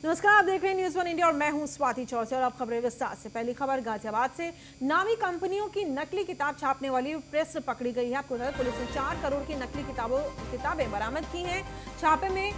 नमस्कार, आप देख रहे हैं न्यूज़ वन इंडिया और मैं हूं स्वाति चौरसिया और अब खबरें विस्तार से। पहली खबर गाजियाबाद से। नामी कंपनियों की नकली किताब छापने वाली प्रेस पकड़ी गई है। आपको बता दें, पुलिस ने 4 करोड़ की नकली किताबें बरामद की हैं। छापे में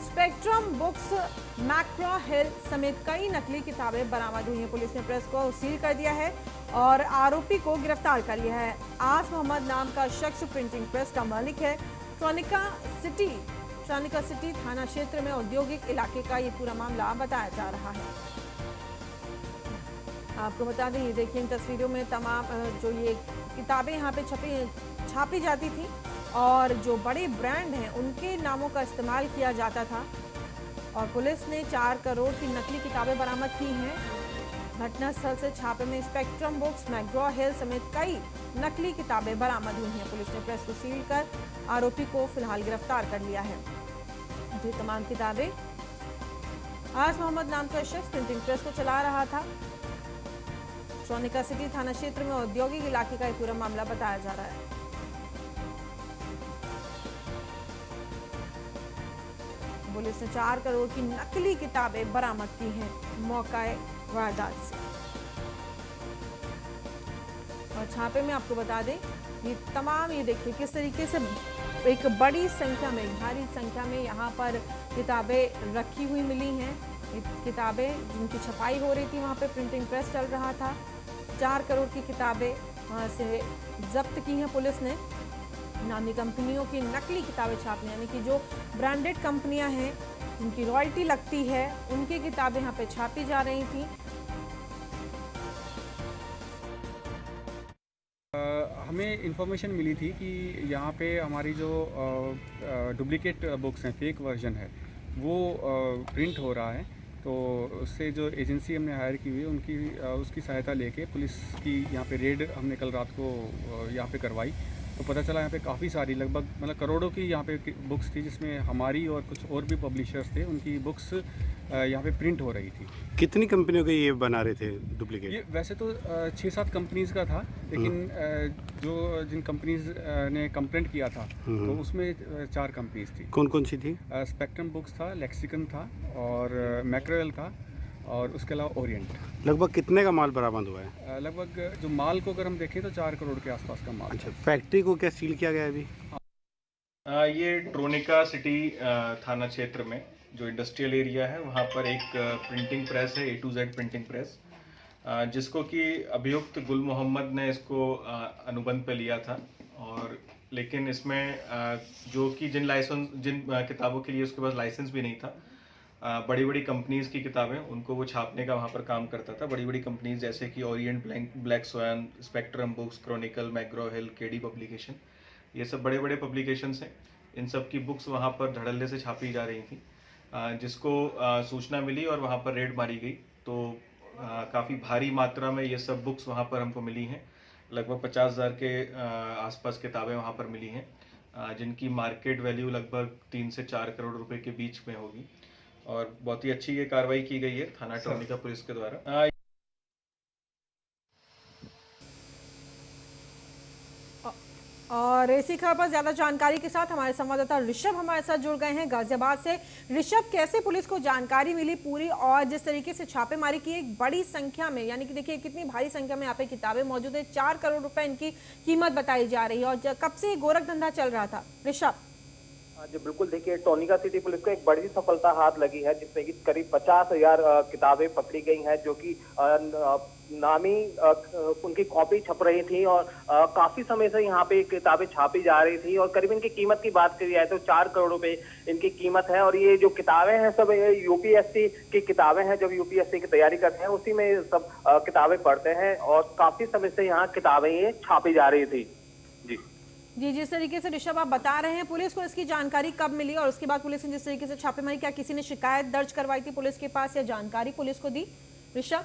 स्पेक्ट्रम बुक्स, मैक्रो हिल समेत कई नकली किताबें बरामद हुई हैं। पुलिस ने प्रेस को सील कर दिया है और आरोपी को गिरफ्तार कर लिया है। आस मोहम्मद नाम का शख्स प्रिंटिंग प्रेस का मालिक है। ट्रॉनिका सिटी थाना क्षेत्र में औद्योगिक इलाके का ये पूरा मामला बताया जा रहा है। आपको बता दें, ये देखिए इन तस्वीरों में तमाम जो ये किताबें यहाँ पे छापी जाती थी और जो बड़े ब्रांड हैं उनके नामों का इस्तेमाल किया जाता था। और पुलिस ने 4 करोड़ की नकली किताबें बरामद की हैं। घटनास्थल से छापे में स्पेक्ट्रम बुक्स, मैग्रॉ हिल समेत कई नकली किताबें बरामद हुई हैं। पुलिस ने प्रेस को सील कर आरोपी को फिलहाल गिरफ्तार कर लिया है। ये तमाम किताबें आस मोहम्मद नाम का शख्स प्रिंटिंग प्रेस को चला रहा था। ट्रॉनिका सिटी थाना क्षेत्र में औद्योगिक इलाके का ये पूरा मामला बताया जा रहा है। पुलिस ने 4 करोड़ की नकली किताबें बरामद की हैं मौके वारदात से। और छापे में आपको बता दें, ये तमाम, ये देखिए किस तरीके से एक बड़ी संख्या में, भारी संख्या में यहाँ पर किताबें रखी हुई मिली हैं। किताबें जिनकी छपाई हो रही थी, वहाँ पे प्रिंटिंग प्रेस चल रहा था। 4 करोड़ की किताबें वहाँ से जब्त की हैं पुलिस ने। नामी कंपनियों की नकली किताबें छापने, यानी कि जो ब्रांडेड कंपनियां हैं जिनकी रॉयल्टी लगती है, उनकी किताबें यहाँ पे छापी जा रही थी। हमें इन्फॉर्मेशन मिली थी कि यहाँ पे हमारी जो डुप्लीकेट बुक्स हैं, फेक वर्जन है, वो प्रिंट हो रहा है। तो उससे जो एजेंसी हमने हायर की हुई है, उसकी सहायता लेके पुलिस की यहाँ पे रेड हमने कल रात को यहाँ पे करवाई। तो पता चला यहाँ पे काफ़ी सारी, लगभग मतलब करोड़ों की यहाँ पे बुक्स थी, जिसमें हमारी और कुछ और भी पब्लिशर्स थे, उनकी बुक्स यहाँ पे प्रिंट हो रही थी। कितनी कंपनियों के ये बना रहे थे डुप्लीकेट? ये वैसे तो 6-7 कंपनीज़ का था, लेकिन जिन कंपनीज़ ने कंप्लेंट किया था तो उसमें 4 कंपनीज़ थी। कौन कौन सी थी? स्पेक्ट्रम बुक्स था, लेक्सिकन था और मैक्रोवेल था और उसके अलावा ओरिएंट। लगभग कितने का माल बरामद हुआ है? लगभग जो माल को अगर हम देखें तो 4 करोड़ के आसपास का माल। अच्छा, फैक्ट्री को क्या सील किया गया है अभी? ये ट्रोनिका सिटी थाना क्षेत्र में जो इंडस्ट्रियल एरिया है, वहाँ पर एक प्रिंटिंग प्रेस है, A to Z printing press, जिसको कि अभियुक्त गुल मोहम्मद ने इसको अनुबंध पे लिया था। और लेकिन इसमें जो कि जिन किताबों के लिए उसके पास लाइसेंस भी नहीं था, बड़ी बड़ी कंपनीज़ की किताबें, उनको वो छापने का वहाँ पर काम करता था। बड़ी बड़ी कंपनीज़ जैसे कि Orient, Black Swan, Spectrum Books, Chronicle, McGraw Hill, KD publication, ये सब बड़े बड़े पब्लिकेशंस हैं। इन सब की बुक्स वहाँ पर धड़ल्ले से छापी जा रही थी, जिसको सूचना मिली और वहाँ पर रेड मारी गई। तो काफ़ी भारी मात्रा में ये सब बुक्स वहाँ पर हमको मिली हैं। लगभग 50,000 के आसपास किताबें वहाँ पर मिली हैं, जिनकी मार्केट वैल्यू लगभग 3 से 4 करोड़ रुपए के बीच में होगी। और बहुत ही अच्छी ये कार्रवाई की गई है थाना ट्रॉनिका पुलिस के द्वारा। और इसी खबर पर ज्यादा जानकारी के साथ हमारे संवाददाता ऋषभ हमारे साथ जुड़ गए हैं गाजियाबाद से। ऋषभ, कैसे पुलिस को जानकारी मिली पूरी, और जिस तरीके से छापेमारी की एक बड़ी संख्या में, यानी कि देखिए कितनी भारी संख्या में यहाँ पे किताबें मौजूद है, 4 करोड़ रुपए इनकी कीमत बताई जा रही है, और कब से गोरख धंधा चल रहा था? ऋषभ जी बिल्कुल, देखिए ट्रोनिका सिटी पुलिस को एक बड़ी सफलता हाथ लगी है, जिसमें कि करीब 50,000 किताबें पकड़ी गई हैं, जो कि नामी उनकी कॉपी छप रही थी और काफी समय से यहाँ पे किताबें छापी जा रही थी। और करीब इनकी कीमत की बात करी जाए तो 4 करोड़ रुपए इनकी कीमत है। और ये जो किताबें हैं सब यूपीएससी की किताबें हैं, जब यूपीएससी की तैयारी करते हैं उसी में सब किताबें पढ़ते हैं, और काफी समय से यहाँ किताबें ये छापी जा रही थी। जी, जिस तरीके से ऋषभ आप बता रहे हैं, पुलिस को इसकी जानकारी कब मिली और उसके बाद पुलिस ने जिस तरीके से छापेमारी, क्या किसी ने शिकायत दर्ज करवाई थी पुलिस के पास या जानकारी पुलिस को दी? ऋषभ।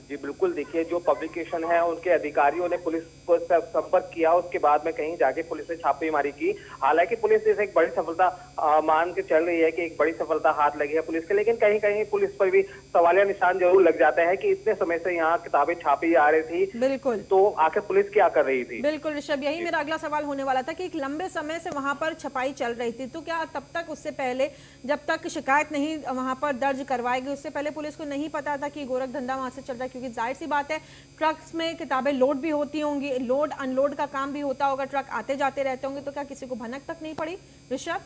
जी बिल्कुल, देखिए जो पब्लिकेशन है उनके अधिकारियों ने पुलिस को संपर्क किया, उसके बाद में कहीं जाके पुलिस ने छापेमारी की। हालांकि पुलिस इसे एक बड़ी सफलता मान के चल रही है कि एक बड़ी सफलता हाथ लगी है पुलिस के, लेकिन कहीं कहीं पुलिस पर भी सवालिया निशान जरूर लग जाता है कि इतने समय से यहाँ किताबें छापी आ रही थी, बिल्कुल, तो आखिर पुलिस क्या कर रही थी। बिल्कुल ऋषभ, यही मेरा अगला सवाल होने वाला था कि एक लंबे समय से वहां पर छपाई चल रही थी, तो क्या तब तक, उससे पहले जब तक शिकायत नहीं वहां पर दर्ज करवाई गई, उससे पहले पुलिस को नहीं पता था कि गोरख धंधा वहां से चल रहा है? क्योंकि जाहिर सी बात है, ट्रक्स में किताबें लोड भी होती होंगी, लोड अनलोड का काम भी होता होगा, ट्रक आते जाते रहते होंगे, तो क्या किसी को भनक तक नहीं पड़ी ऋषभ?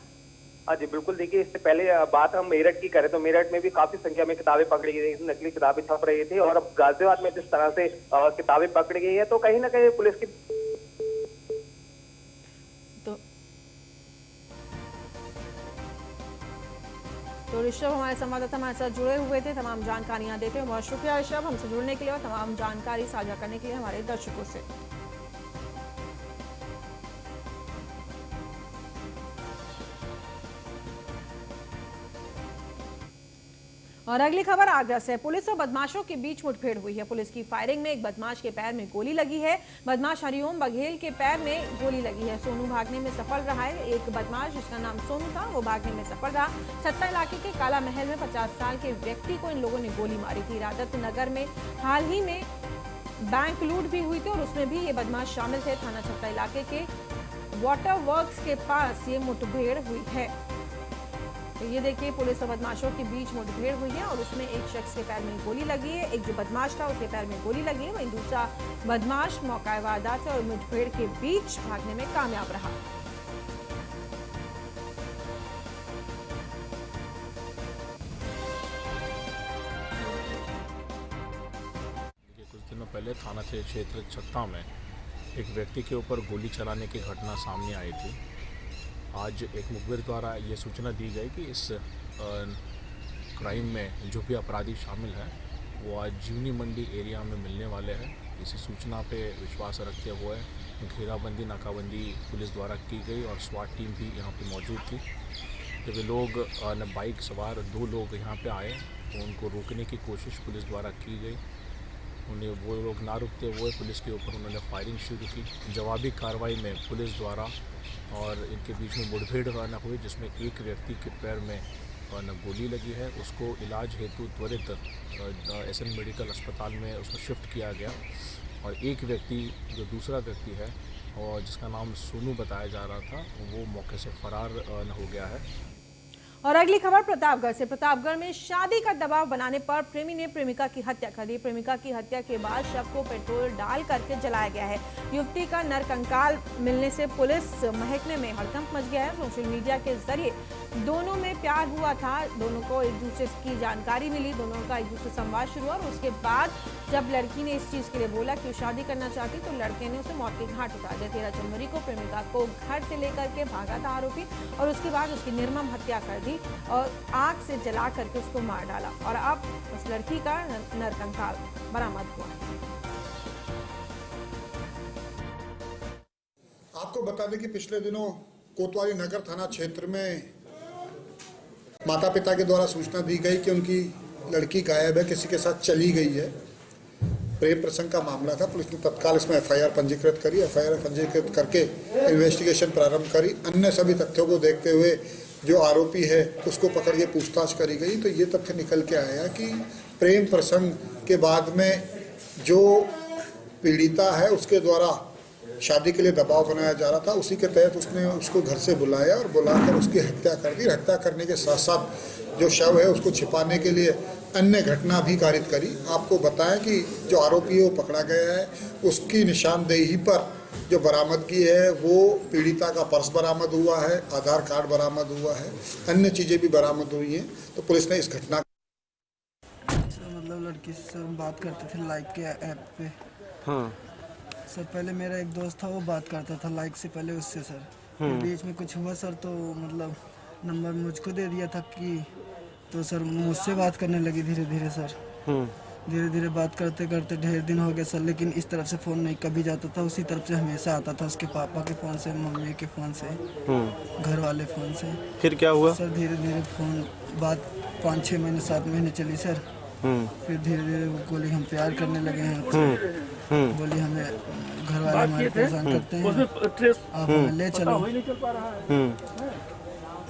जी बिल्कुल, देखिए इससे पहले बात हम मेरठ की करें तो मेरठ में भी काफी संख्या में किताबें पकड़ी गई थी, नकली किताबें छप रही थी, और अब गाजियाबाद में जिस तरह से किताबें पकड़ी गई है, तो कहीं ना कहीं पुलिस की तो ऋषभ हमारे संवाददाता हमारे साथ जुड़े हुए थे, तमाम जानकारियां देते हैं। बहुत शुक्रिया ऋषभ हमसे जुड़ने के लिए और तमाम जानकारी साझा करने के लिए हमारे दर्शकों से। और अगली खबर आगरा से। पुलिस और बदमाशों के बीच मुठभेड़ हुई है। पुलिस की फायरिंग में एक बदमाश के पैर में गोली लगी है। बदमाश हरिओम बघेल के पैर में गोली लगी है। सोनू भागने में सफल रहा है। एक बदमाश जिसका नाम सोनू था वो भागने में सफल रहा। सत्ता इलाके के काला महल में 50 साल के व्यक्ति को इन लोगों ने गोली मारी थी। राजत नगर में हाल ही में बैंक लूट भी हुई थी और उसमें भी ये बदमाश शामिल थे। थाना छत्ता इलाके के वाटर वर्क्स के पास ये मुठभेड़ हुई है। तो ये देखिए, पुलिस और बदमाशों के बीच मुठभेड़ हुई है और उसमें एक शख्स के पैर में गोली लगी है। एक जो बदमाश था उसके पैर में गोली लगी है, वहीं दूसरा बदमाश मौका वारदात से और मुठभेड़ के बीच भागने में कामयाब रहा। कुछ दिनों पहले थाना क्षेत्र छत्ता में एक व्यक्ति के ऊपर गोली चलाने की घटना सामने आई थी। आज एक मुखबिर द्वारा ये सूचना दी गई कि इस क्राइम में जो भी अपराधी शामिल हैं वो आज जीवनी मंडी एरिया में मिलने वाले हैं। इसी सूचना पे विश्वास रखते हुए घेराबंदी नाकाबंदी पुलिस द्वारा की गई और स्वाट टीम भी यहाँ पे मौजूद थी। जब ये लोग बाइक सवार 2 लोग यहाँ पे आए तो उनको रोकने की कोशिश पुलिस द्वारा की गई। उन्हें वो लोग ना रुकते हुए पुलिस के ऊपर उन्होंने फायरिंग शुरू की। जवाबी कार्रवाई में पुलिस द्वारा और इनके बीच में मुठभेड़ हुई, जिसमें एक व्यक्ति के पैर में गोली लगी है। उसको इलाज हेतु त्वरित एसएन मेडिकल अस्पताल में उसको शिफ्ट किया गया और एक व्यक्ति जो दूसरा व्यक्ति है और जिसका नाम सोनू बताया जा रहा था वो मौके से फरार हो गया है। और अगली खबर प्रतापगढ़ से। प्रतापगढ़ में शादी का दबाव बनाने पर प्रेमी ने प्रेमिका की हत्या कर दी। प्रेमिका की हत्या के बाद शव को पेट्रोल डाल करके जलाया गया है। युवती का नरकंकाल मिलने से पुलिस महकमे में हड़कंप मच गया है। सोशल मीडिया के जरिए दोनों में प्यार हुआ था, दोनों को एक दूसरे की जानकारी मिली, दोनों का एक दूसरे से संवाद शुरू हुआ और उसके बाद जब लड़की ने इस चीज के लिए बोला कि वो शादी करना चाहती तो लड़के ने उसे मौत के घाट उतार दिया। 13 जनवरी को प्रेमिका को घर से लेकर के भागा था आरोपी और उसके बाद उसकी निर्मम हत्या कर दी और आग से जला करके उसको मार डाला और अब उस लड़की का नरकंकाल बरामद हुआ। आपको बता दें कि पिछले दिनों कोतवाली नगर थाना क्षेत्र में माता पिता के द्वारा सूचना दी गई कि उनकी लड़की गायब है, किसी के साथ चली गई है। प्रेम प्रसंग का मामला था। पुलिस ने तत्काल इसमें एफआईआर पंजीकृत करी। एफआईआर पंजीकृत करके इन्वेस्टिगेशन प्रारंभ करी। अन्य सभी तथ्यों को देखते हुए जो आरोपी है उसको पकड़ के पूछताछ करी गई तो ये तथ्य निकल के आया कि प्रेम प्रसंग के बाद में जो पीड़िता है उसके द्वारा शादी के लिए दबाव बनाया जा रहा था। उसी के तहत उसने उसको घर से बुलाया और बुलाकर उसकी हत्या कर दी। हत्या करने के साथ साथ जो शव है उसको छिपाने के लिए अन्य घटना भी कारित करी। आपको बताएं कि जो आरोपी है वो पकड़ा गया है। उसकी निशानदेही पर जो बरामदगी है वो पीड़िता का पर्स बरामद हुआ है, आधार कार्ड बरामद हुआ है, अन्य चीज़ें भी बरामद हुई हैं। तो पुलिस ने इस घटना मतलब लड़की से बात करते थे लाइक के ऐप पे। हाँ सर, पहले मेरा एक दोस्त था वो बात करता था लाइक से पहले उससे सर। बीच में कुछ हुआ सर तो मतलब नंबर मुझको दे दिया था कि तो सर मुझसे बात करने लगी धीरे धीरे सर। धीरे धीरे बात करते करते ढेर दिन हो गए सर, लेकिन इस तरफ से फ़ोन नहीं कभी जाता था, उसी तरफ से हमेशा आता था। उसके पापा के फ़ोन से, मम्मी के फ़ोन से, घर वाले फ़ोन से। फिर क्या हुआ सर? धीरे धीरे फ़ोन बात 5-6 महीने 7 महीने चली सर। फिर धीरे धीरे वो गोली हम प्यार करने लगे हैं। बोली हमें घर वाले हमारे परेशान करते हैं, आप हमें ले चलो।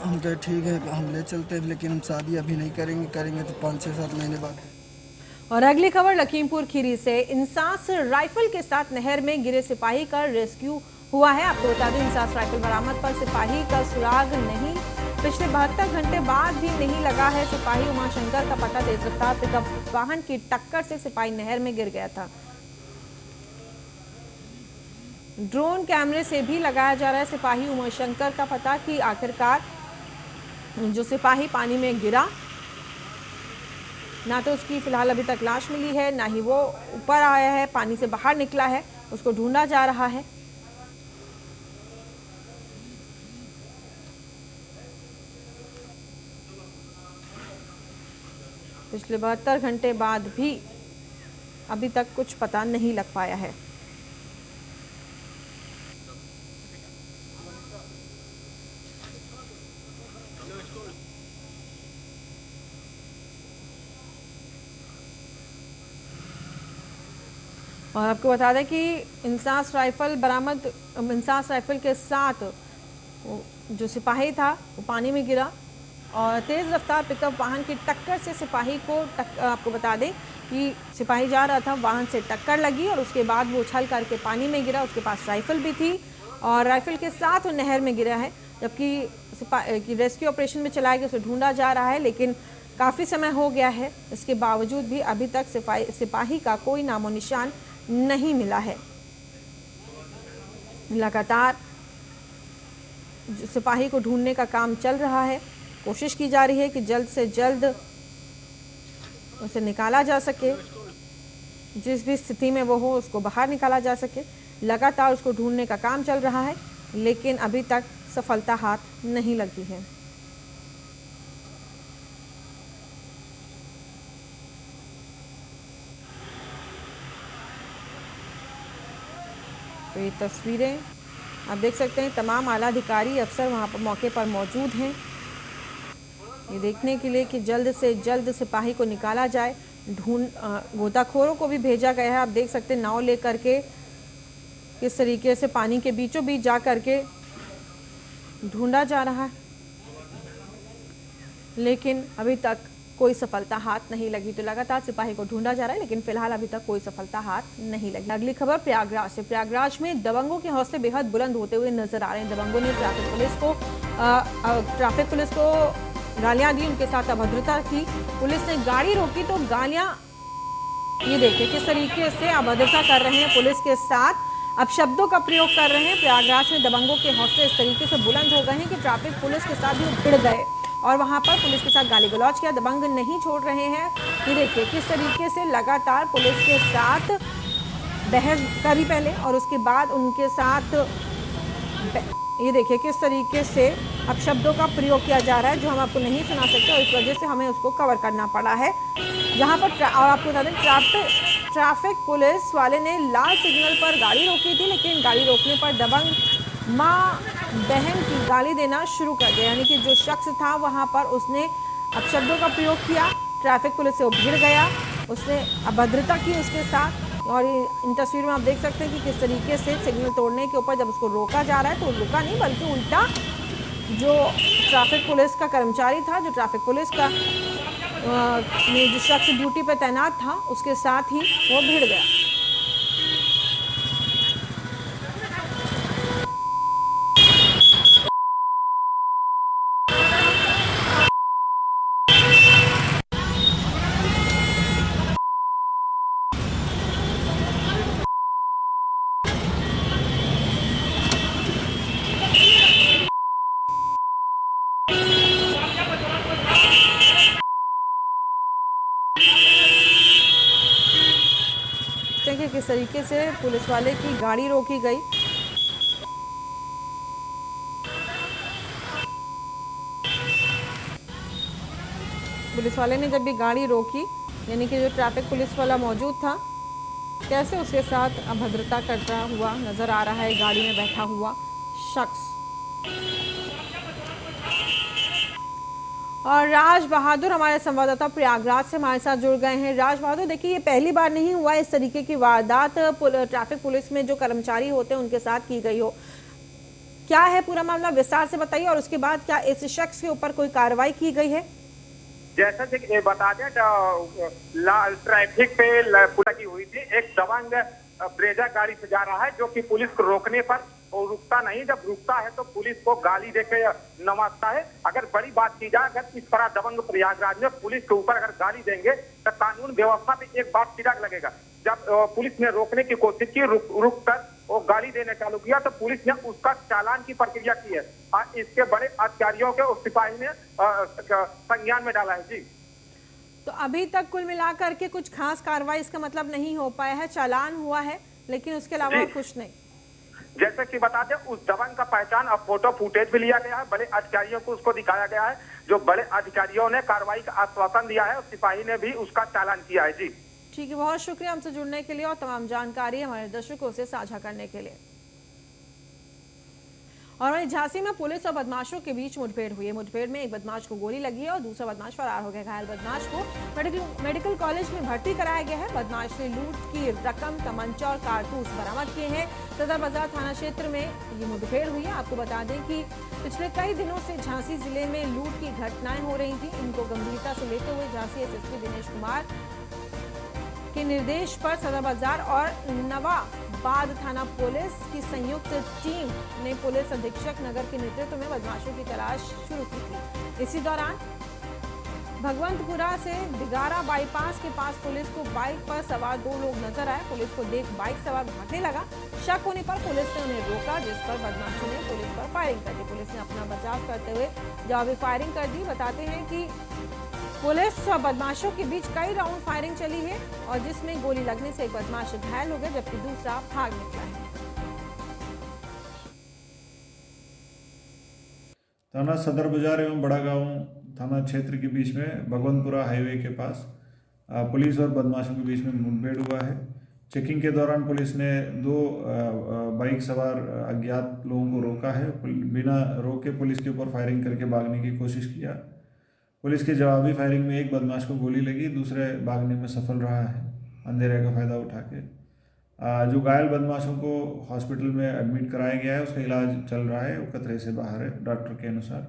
हम कहे ठीक है हम ले चलते हैं, लेकिन हम शादी अभी नहीं करेंगे, करेंगे तो 5-6-7 महीने बाद। और अगली खबर लखीमपुर खीरी से। इंसास राइफल के साथ नहर में गिरे सिपाही का रेस्क्यू हुआ है। आपको बता दें, इंसास राइफल बरामद पर सिपाही का सुराग नहीं, पिछले 72 घंटे बाद भी नहीं लगा है। सिपाही उमाशंकर का पता तेज रफ्तार पिकअप वाहन की टक्कर से सिपाही नहर में गिर गया था। ड्रोन कैमरे से भी लगाया जा रहा है सिपाही उमाशंकर का पता कि आखिरकार जो सिपाही पानी में गिरा, ना तो उसकी फिलहाल अभी तक लाश मिली है, ना ही वो ऊपर आया है, पानी से बाहर निकला है, उसको ढूंढा जा रहा है। पिछले 72 घंटे बाद भी अभी तक कुछ पता नहीं लग पाया है। और आपको बता दें कि इंसास राइफल के साथ जो सिपाही था वो पानी में गिरा और तेज़ रफ्तार पिकअप वाहन की टक्कर से सिपाही को आपको बता दें कि सिपाही जा रहा था, वाहन से टक्कर लगी और उसके बाद वो उछल करके पानी में गिरा। उसके पास राइफल भी थी और राइफल के साथ वो नहर में गिरा है, जबकि रेस्क्यू ऑपरेशन में चलाया गया, उसे ढूंढा जा रहा है, लेकिन काफ़ी समय हो गया है। इसके बावजूद भी अभी तक सिपाही का कोई नामो निशान नहीं मिला है। लगातार सिपाही को ढूंढने का काम चल रहा है, कोशिश की जा रही है कि जल्द से जल्द उसे निकाला जा सके, जिस भी स्थिति में वो हो उसको बाहर निकाला जा सके। लगातार उसको ढूंढने का काम चल रहा है, लेकिन अभी तक सफलता हाथ नहीं लगी है। तो ये तस्वीरें आप देख सकते हैं, तमाम आला अधिकारी अफसर वहाँ पर मौके पर मौजूद हैं ये देखने के लिए कि जल्द से जल्द सिपाही को निकाला जाए। गोताखोरों को भी भेजा गया है। आप देख सकते हैं नाव लेकर के किस तरीके से पानी के बीचों बीच जा करके ढूंढा जा रहा है, लेकिन अभी तक कोई सफलता हाथ नहीं लगी। तो लगातार सिपाही को ढूंढा जा रहा है, लेकिन फिलहाल अभी तक कोई सफलता हाथ नहीं लगी। अगली खबर प्रयागराज से। प्रयागराज में दबंगों के हौसले बेहद बुलंद होते हुए नजर आ रहे हैं। दबंगों ने ट्रैफिक पुलिस को गालियां दी, उनके साथ अभद्रता की। पुलिस ने गाड़ी रोकी तो गालियां, ये देखिए किस तरीके से अभद्रता कर रहे हैं पुलिस के साथ, अपशब्दों का प्रयोग कर रहे हैं। प्रयागराज में दबंगों के हौसले इस तरीके से बुलंद हो गए हैं कि ट्रैफिक पुलिस के साथ भी भिड़ गए और वहां पर पुलिस के साथ गाली गलौज किया। दबंग नहीं छोड़ रहे हैं। ये देखिए किस तरीके से लगातार पुलिस के साथ बहस करी पहले और उसके बाद उनके साथ ये देखिए किस तरीके से अपशब्दों का प्रयोग किया जा रहा है, जो हम आपको नहीं सुना सकते और इस वजह से हमें उसको कवर करना पड़ा है यहाँ पर। और आपको बता दें ट्रैफिक पुलिस वाले ने लाल सिग्नल पर गाड़ी रोकी थी, लेकिन गाड़ी रोकने पर दबंग माँ बहन की गाली देना शुरू कर दिया। यानी कि जो शख्स था वहां पर उसने अपशब्दों का प्रयोग किया, ट्रैफिक पुलिस से वो भिड़ गया, उसने अभद्रता की उसके साथ। और इन तस्वीर में आप देख सकते हैं कि किस तरीके से सिग्नल तोड़ने के ऊपर जब उसको रोका जा रहा है तो रुका नहीं, बल्कि उल्टा जो ट्रैफिक पुलिस का कर्मचारी था, जो ट्रैफिक पुलिस का जो शख्स ड्यूटी पर तैनात था, उसके साथ ही वो भिड़ गया। कि किस तरीके से पुलिस वाले की गाड़ी रोकी गई। पुलिस वाले ने जब भी गाड़ी रोकी, यानी कि जो ट्रैफिक पुलिस वाला मौजूद था, कैसे उसके साथ अभद्रता करता हुआ नजर आ रहा है गाड़ी में बैठा हुआ शख्स। और राज बहादुर हमारे संवाददाता प्रयागराज से हमारे साथ जुड़ गए हैं। राज बहादुर, देखिए ये पहली बार नहीं हुआ इस तरीके की वारदात ट्रैफिक पुलिस में जो कर्मचारी होते हैं उनके साथ की गई हो। क्या है पूरा मामला, विस्तार से बताइए, और उसके बाद क्या इस शख्स के ऊपर कोई कार्रवाई की गई है? जैसा कि बता दें, ट्रैफिक पे पुलिस की हुई थी। एक दबंग ब्रेजा गाड़ी से जा रहा है जो कि पुलिस को रोकने पर वो रुकता नहीं। जब रुकता है तो पुलिस को गाली देके नवाजता है। अगर बड़ी बात की जाए, अगर इस तरह दबंग प्रयागराज में पुलिस के ऊपर अगर गाली देंगे तो कानून व्यवस्था पे एक बार चिराग लगेगा। जब पुलिस ने रोकने की कोशिश की, रुक कर वो गाली देने चालू किया तो पुलिस ने उसका चालान की प्रक्रिया की है और इसके बड़े अधिकारियों के उस सिपाही ने संज्ञान में डाला है। जी, तो अभी तक कुल मिलाकर के कुछ खास कार्रवाई इसका मतलब नहीं हो पाया है, चालान हुआ है लेकिन उसके अलावा और कुछ नहीं। जैसे कि बता दें, उस दबंग का पहचान अब फोटो फुटेज भी लिया गया है, बड़े अधिकारियों को उसको दिखाया गया है। जो बड़े अधिकारियों ने कार्रवाई का आश्वासन दिया है, उस सिपाही ने भी उसका चालान किया है। जी ठीक है, बहुत शुक्रिया हमसे जुड़ने के लिए और तमाम जानकारी हमारे दर्शकों से साझा करने के लिए। और वहीं झांसी में पुलिस और बदमाशों के बीच मुठभेड़ हुई है। मुठभेड़ में एक बदमाश को गोली लगी है और दूसरा बदमाश फरार हो गया। घायल बदमाश को मेडिकल कॉलेज में भर्ती कराया गया है। बदमाश ने लूट की रकम, तमंचा और कारतूस बरामद किए हैं। सदर बाजार थाना क्षेत्र में ये मुठभेड़ हुई है। आपको बता दें कि पिछले कई दिनों से झांसी जिले में लूट की घटनाएं हो रही थी। इनको गंभीरता से लेते हुए झांसी एसएसपी दिनेश कुमार के निर्देश पर सदर बाजार और नवाबाद थाना पुलिस की संयुक्त टीम ने पुलिस अधीक्षक नगर के नेतृत्व में बदमाशों की तलाश शुरू की थी। इसी दौरान भगवंतपुरा से दिगारा बाईपास के पास पुलिस को बाइक पर सवार 2 लोग नजर आए। पुलिस को देख बाइक सवार भागने लगा। शक होने पर पुलिस ने उन्हें रोका, जिस पर बदमाशों ने पुलिस पर फायरिंग कर दी। पुलिस ने अपना बचाव करते हुए जवाबी फायरिंग कर दी। बताते हैं कि पुलिस और बदमाशों के बीच कई राउंड फायरिंग चली है और जिसमें गोली लगने से एक बदमाश घायल हो गया जबकि दूसरा भाग निकला है। थाना सदर बाजार एवं बड़ा गांव थाना क्षेत्र के बीच में भगवंतपुरा हाईवे के पास पुलिस और बदमाशों के बीच में मुठभेड़ हुआ है। चेकिंग के दौरान पुलिस ने 2 बाइक सवार अज्ञात लोगों को रोका है। बिना रोके पुलिस के ऊपर फायरिंग करके भागने की कोशिश किया। पुलिस की जवाबी फायरिंग में एक बदमाश को गोली लगी, दूसरे भागने में सफल रहा है अंधेरे का फ़ायदा उठा के। जो घायल बदमाशों को हॉस्पिटल में एडमिट कराया गया है, उसका इलाज चल रहा है, वो खतरे से बाहर है डॉक्टर के अनुसार।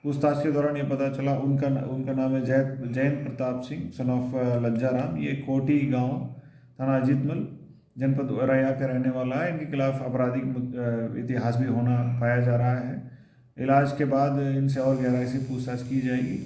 पूछताछ के दौरान ये पता चला उनका नाम है जयंत प्रताप सिंह सन ऑफ लज्जाराम। ये कोटी गांव थाना अजीतमल जनपद औरैया का रहने वाला है। इनके खिलाफ आपराधिक इतिहास भी होना पाया जा रहा है। इलाज के बाद इनसे और गहराई से पूछताछ की जाएगी।